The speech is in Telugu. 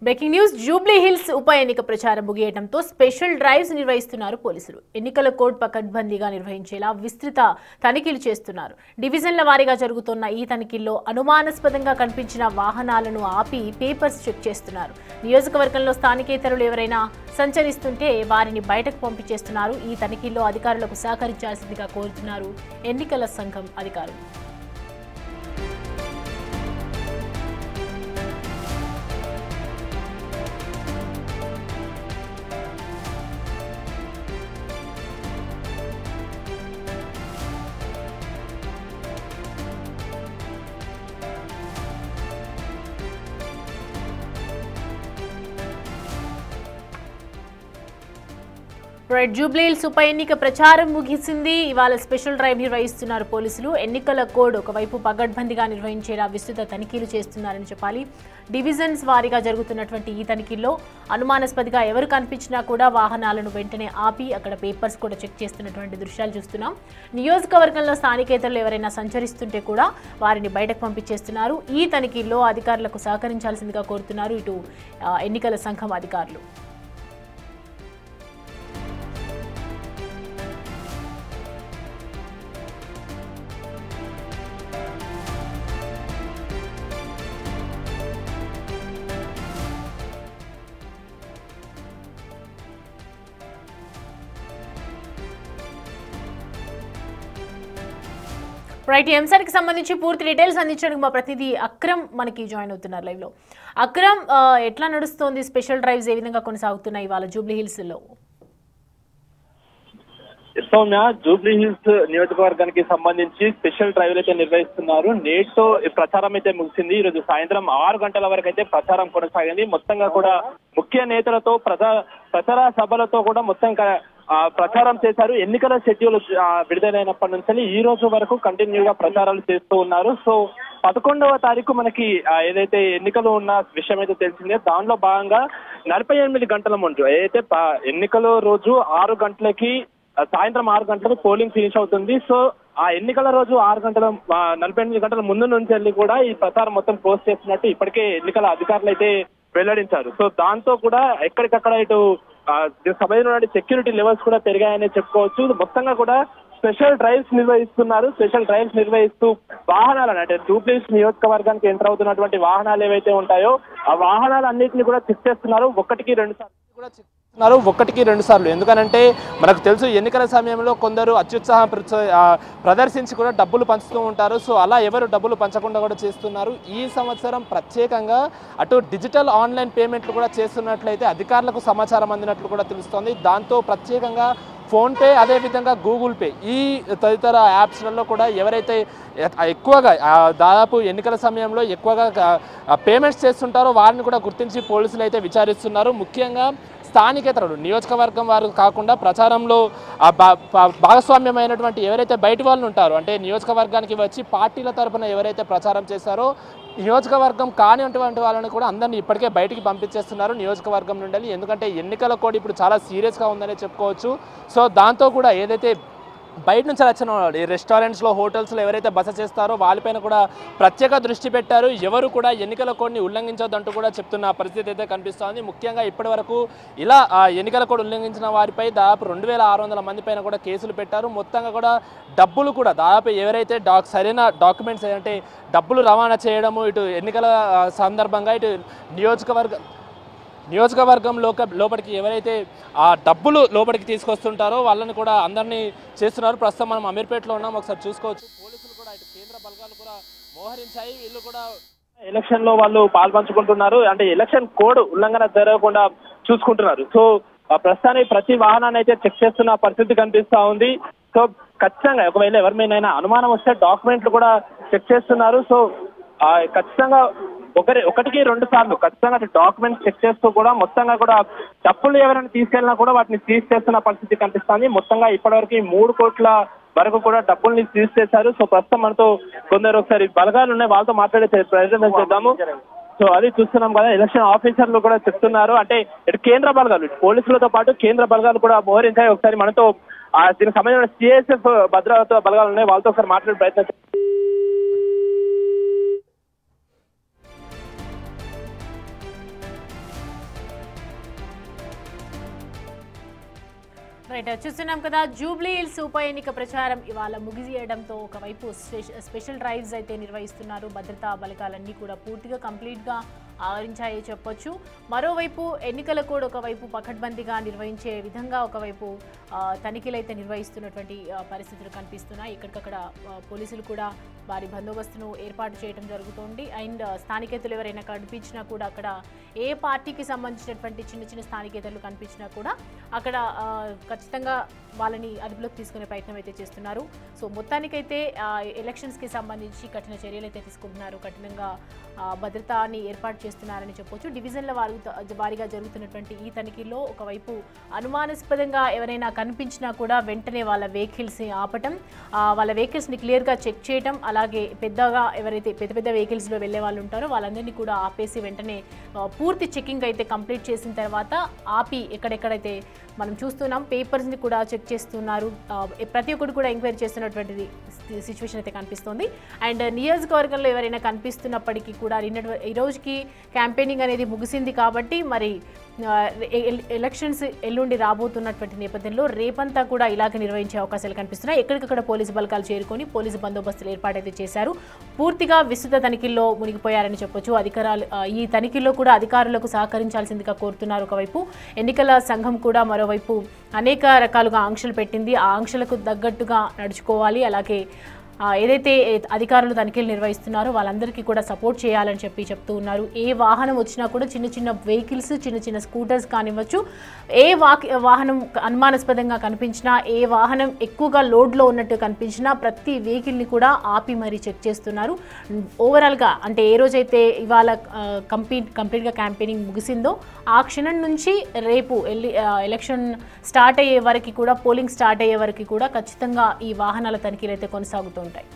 బ్రేకింగ్ న్యూస్ జూబ్లీ హిల్స్ ఉప ఎన్నిక ప్రచారం ముగియడంతో స్పెషల్ డ్రైవ్స్ నిర్వహిస్తున్నారు పోలీసులు. ఎన్నికల కోడ్ పకడ్బందీగా నిర్వహించేలా విస్తృత తనిఖీలు చేస్తున్నారు. డివిజన్ల వారీగా జరుగుతున్న ఈ తనిఖీల్లో అనుమానాస్పదంగా కనిపించిన వాహనాలను ఆపి పేపర్స్ చెక్ చేస్తున్నారు. నియోజకవర్గంలో స్థానికేతరులు ఎవరైనా సంచరిస్తుంటే వారిని బయటకు పంపించేస్తున్నారు. ఈ తనిఖీల్లో అధికారులకు సహకరించాల్సిందిగా కోరుతున్నారు ఎన్నికల సంఘం అధికారులు. జూబ్లీ హిల్స్ ఉప ఎన్నిక ప్రచారం ముగిసింది. ఇవాళ స్పెషల్ డ్రైవ్ నిర్వహిస్తున్నారు పోలీసులు. ఎన్నికల కోడ్ ఒకవైపు పగడ్బందీగా నిర్వహించేలా విస్తృత తనిఖీలు చేస్తున్నారని చెప్పాలి. డివిజన్స్ వారీగా జరుగుతున్నటువంటి ఈ తనిఖీల్లో అనుమానాస్పదిగా ఎవరు కనిపించినా కూడా వాహనాలను వెంటనే ఆపి అక్కడ పేపర్స్ కూడా చెక్ చేస్తున్నటువంటి దృశ్యాలు చూస్తున్నాం. నియోజకవర్గంలో స్థానికేతరులు ఎవరైనా సంచరిస్తుంటే కూడా వారిని బయటకు పంపించేస్తున్నారు. ఈ తనిఖీల్లో అధికారులకు సహకరించాల్సిందిగా కోరుతున్నారు ఇటు ఎన్నికల సంఘం అధికారులు. రైట్, ఈ అంశానికి సంబంధించి పూర్తి డీటెయిల్స్ అందించడానికి మా ప్రతినిధి అక్రమ్ మనకి జాయిన్ అవుతున్నారు లైవ్ లో. అక్రమ్, ఎట్లా నడుస్తోంది? స్పెషల్ డ్రైవ్స్ ఏ విధంగా కొనసాగుతున్నాయి ఇవాళ జూబ్లీ హిల్స్ లో? సౌమ్య, జూబ్లీ హిల్స్ నియోజకవర్గానికి సంబంధించి స్పెషల్ డ్రైవ్ అయితే నిర్వహిస్తున్నారు. నేటితో ప్రచారం అయితే ముగిసింది. ఈరోజు సాయంత్రం 6 గంటల వరకు అయితే ప్రచారం కొనసాగింది. మొత్తంగా కూడా ముఖ్య నేతలతో ప్రచార సభలతో కూడా మొత్తం ప్రచారం చేశారు. ఎన్నికల షెడ్యూల్ విడుదలైనప్పటి నుంచి ఈ రోజు వరకు కంటిన్యూగా ప్రచారాలు చేస్తూ ఉన్నారు. సో 11వ తారీఖు మనకి ఏదైతే ఎన్నికలు ఉన్న విషయం అయితే తెలిసిందే. దానిలో భాగంగా 48 గంటల ముందు ఏదైతే ఎన్నికల రోజు 6 గంటలకి సాయంత్రం 6 గంటలకు పోలింగ్ ఫినిష్ అవుతుంది. సో ఆ ఎన్నికల రోజు 48 గంటల ముందు నుంచి వెళ్ళి కూడా ఈ ప్రచారం మొత్తం క్లోజ్ చేస్తున్నట్టు ఇప్పటికే ఎన్నికల అధికారులు అయితే వెల్లడించారు. సో దాంతో కూడా ఎక్కడికక్కడ ఇటు సమయంలో సెక్యూరిటీ లెవెల్స్ కూడా పెరిగాయని చెప్పుకోవచ్చు. మొత్తంగా కూడా స్పెషల్ డ్రైవ్స్ నిర్వహిస్తున్నారు. స్పెషల్ డ్రైవ్స్ నిర్వహిస్తూ వాహనాలను అంటే జూబ్లీ హిల్స్ నియోజకవర్గానికి ఎంటర్ అవుతున్నటువంటి వాహనాలు ఏవైతే ఉంటాయో ఆ వాహనాలన్నింటినీ కూడా చెక్ చేస్తున్నారు. ఒకటికి రెండు సార్లు. ఎందుకనంటే మనకు తెలుసు ఎన్నికల సమయంలో కొందరు అత్యుత్సాహం ప్రదర్శించి కూడా డబ్బులు పంచుతూ ఉంటారు. సో అలా ఎవరు డబ్బులు పంచకుండా కూడా చేస్తున్నారు. ఈ సంవత్సరం ప్రత్యేకంగా అటు డిజిటల్ ఆన్లైన్ పేమెంట్లు కూడా చేస్తున్నట్లయితే అధికారులకు సమాచారం అందినట్లు కూడా తెలుస్తోంది. దాంతో ప్రత్యేకంగా ఫోన్పే, అదేవిధంగా గూగుల్ పే, ఈ తదితర యాప్స్లలో కూడా ఎవరైతే ఎక్కువగా దాదాపు ఎన్నికల సమయంలో ఎక్కువగా పేమెంట్స్ చేస్తుంటారో వారిని కూడా గుర్తించి పోలీసులు అయితే విచారిస్తున్నారు. ముఖ్యంగా స్థానికేతరులు, నియోజకవర్గం వారు కాకుండా ప్రచారంలో భాగస్వామ్యమైనటువంటి ఎవరైతే బయటి వాళ్ళు ఉంటారో, అంటే నియోజకవర్గానికి వచ్చి పార్టీల తరఫున ఎవరైతే ప్రచారం చేశారో నియోజకవర్గం కానిటువంటి వాళ్ళని కూడా అందరినీ ఇప్పటికే బయటికి పంపించేస్తున్నారు నియోజకవర్గం నుండి. ఎందుకంటే ఎన్నికల కోడ్ ఇప్పుడు చాలా సీరియస్గా ఉందనే చెప్పుకోవచ్చు. సో దాంతో కూడా ఏదైతే బయట నుంచి వచ్చిన ఈ రెస్టారెంట్స్లో, హోటల్స్లో ఎవరైతే బస చేస్తారో వాళ్ళపైన కూడా ప్రత్యేక దృష్టి పెట్టారు. ఎవరు కూడా ఎన్నికల కోడ్ని ఉల్లంఘించొద్దంటూ కూడా చెప్తున్న పరిస్థితి అయితే కనిపిస్తోంది. ముఖ్యంగా ఇప్పటి వరకు ఇలా ఎన్నికల కోడ్ ఉల్లంఘించిన వారిపై దాదాపు 2600 మంది పైన కూడా కేసులు పెట్టారు. మొత్తంగా కూడా డబ్బులు కూడా దాదాపు ఎవరైతే సరైన డాక్యుమెంట్స్ అంటే డబ్బులు రవాణా చేయడము, ఇటు ఎన్నికల సందర్భంగా ఇటు నియోజకవర్గం లోపలికి ఎవరైతే ఆ డబ్బులు లోపలికి తీసుకొస్తుంటారో వాళ్ళని కూడా అందరినీ చేస్తున్నారు. ప్రస్తుతం మనం అమీర్పేటలో ఉన్నాం, ఒకసారి చూసుకోవచ్చు. పోలీసులు కూడా ఇటు కేంద్ర బలగాలు కూడా మోహరించాయి. వీళ్ళు కూడా ఎలక్షన్ లో వాళ్ళు పాల్పంచుకుంటున్నారు. అంటే ఎలక్షన్ కోడ్ ఉల్లంఘన జరగకుండా చూసుకుంటున్నారు. సో ప్రస్తుతానికి ప్రతి వాహనాన్ని అయితే చెక్ చేస్తున్న పరిస్థితి కనిపిస్తా ఉంది. సో ఖచ్చితంగా ఒకవేళ ఎవరిమైనా అనుమానం వస్తే డాక్యుమెంట్లు కూడా చెక్ చేస్తున్నారు. సో ఖచ్చితంగా ఒకటికి 2 సార్లు ఖచ్చితంగా డాక్యుమెంట్స్ చెక్ చేస్తూ కూడా మొత్తంగా కూడా డబ్బులు ఎవరైనా తీసుకెళ్ళినా కూడా వాటిని సీజ్ చేస్తున్న పరిస్థితి కనిపిస్తుంది. మొత్తంగా ఇప్పటివరకు 3 కోట్ల వరకు కూడా డబ్బుల్ని సీజ్ చేశారు. సో ప్రస్తుతం మనతో కొందరు ఒకసారి బలగాలు ఉన్నాయి, వాళ్ళతో మాట్లాడే ప్రయత్నం చేద్దాము. సో అది చూస్తున్నాం కదా, ఎలక్షన్ ఆఫీసర్లు కూడా చెప్తున్నారు. అంటే ఇటు కేంద్ర బలగాలు, ఇటు పోలీసులతో పాటు కేంద్ర బలగాలు కూడా మోహరించాయి. ఒకసారి మనతో దీనికి సంబంధించిన సిఎస్ఎఫ్ భద్రతా బలగాలు ఉన్నాయి, వాళ్ళతో ఒకసారి మాట్లాడే ప్రయత్నం. రైట్, చూస్తున్నాం కదా జూబ్లీ హిల్స్ ఉప ఎన్నిక ప్రచారం ఇవాళ ముగియడంతో ఒకవైపు స్పెషల్ డ్రైవ్స్ అయితే నిర్వహిస్తున్నారు. భద్రతా బలగాలన్నీ కూడా పూర్తిగా కంప్లీట్గా ఆవరించాయే చెప్పొచ్చు. మరోవైపు ఎన్నికల కూడా ఒకవైపు పకడ్బందీగా నిర్వహించే విధంగా ఒకవైపు తనిఖీలు అయితే నిర్వహిస్తున్నటువంటి పరిస్థితులు కనిపిస్తున్నాయి. ఇక్కడికక్కడ పోలీసులు కూడా వారి బందోబస్తును ఏర్పాటు చేయడం జరుగుతోంది. అండ్ స్థానికేతలు ఎవరైనా కనిపించినా కూడా అక్కడ ఏ పార్టీకి సంబంధించినటువంటి చిన్న చిన్న స్థానికేతలు కనిపించినా కూడా అక్కడ ఖచ్చితంగా వాళ్ళని అదుపులోకి తీసుకునే ప్రయత్నం అయితే చేస్తున్నారు. సో మొత్తానికైతే ఎలక్షన్స్కి సంబంధించి కఠిన చర్యలు అయితే తీసుకుంటున్నారు. కఠినంగా భద్రతాన్ని ఏర్పాటు చేస్తున్నారని చెప్పొచ్చు. డివిజన్ల వారీగా జరుగుతున్నటువంటి ఈ తనిఖీల్లో ఒకవైపు అనుమానాస్పదంగా ఎవరైనా కనిపించినా కూడా వెంటనే వాళ్ళ వెహికల్స్ని ఆపటం, వాళ్ళ వెహికల్స్ని క్లియర్గా చెక్ చేయటం, అలాగే పెద్దగా ఎవరైతే పెద్ద వెహికల్స్లో వెళ్ళే వాళ్ళు ఉంటారో వాళ్ళందరినీ కూడా ఆపేసి వెంటనే పూర్తి చెకింగ్ అయితే కంప్లీట్ చేసిన తర్వాత ఆపి ఎక్కడెక్కడైతే మనం చూస్తున్నాం పేపర్స్ని కూడా చెక్ చేస్తున్నారు. ప్రతి ఒక్కటి కూడా ఎంక్వైరీ చేస్తున్నటువంటిది సిచ్యువేషన్ అయితే కనిపిస్తుంది. అండ్ నియోజకవర్గంలో ఎవరైనా కనిపిస్తున్నప్పటికీ కూడా ఈ రోజుకి క్యాంపెయినింగ్ అనేది ముగిసింది కాబట్టి మరి ఎలక్షన్స్ ఎల్లుండి రాబోతున్నటువంటి నేపథ్యంలో రేపంతా కూడా ఇలాగే నిర్వహించే అవకాశాలు కనిపిస్తున్నాయి. ఎక్కడికక్కడ పోలీసు బలగాలు చేరుకొని పోలీసు బందోబస్తులు ఏర్పాటైతే చేశారు. పూర్తిగా విస్తృత తనిఖీల్లో మునిగిపోయారని చెప్పొచ్చు. ఈ తనిఖీల్లో కూడా అధికారులకు సహకరించాల్సిందిగా కోరుతున్నారు. ఒకవైపు ఎన్నికల సంఘం కూడా మరోవైపు అనేక రకాలుగా ఆంక్షలు పెట్టింది. ఆ ఆంక్షలకు తగ్గట్టుగా నడుచుకోవాలి. అలాగే ఏదైతే అధికారులు తనిఖీలు నిర్వహిస్తున్నారో వాళ్ళందరికీ కూడా సపోర్ట్ చేయాలని చెప్తూ ఉన్నారు. ఏ వాహనం వచ్చినా కూడా చిన్న చిన్న వెహికల్స్, చిన్న చిన్న స్కూటర్స్ కానివ్వచ్చు, ఏ వాహనం అనుమానాస్పదంగా కనిపించినా, ఏ వాహనం ఎక్కువగా లోడ్లో ఉన్నట్టు కనిపించినా ప్రతి వెహికల్ని కూడా ఆపి మరీ చెక్ చేస్తున్నారు. ఓవరాల్గా అంటే ఏ రోజైతే ఇవాళ కంప్లీట్గా క్యాంపెయినింగ్ ముగిసిందో ఆ క్షణం నుంచి రేపు ఎలక్షన్ స్టార్ట్ అయ్యే వరకు కూడా, పోలింగ్ స్టార్ట్ అయ్యే వరకు కూడా ఖచ్చితంగా ఈ వాహనాల తనిఖీలు అయితే కొనసాగుతూ ఉంటాయి.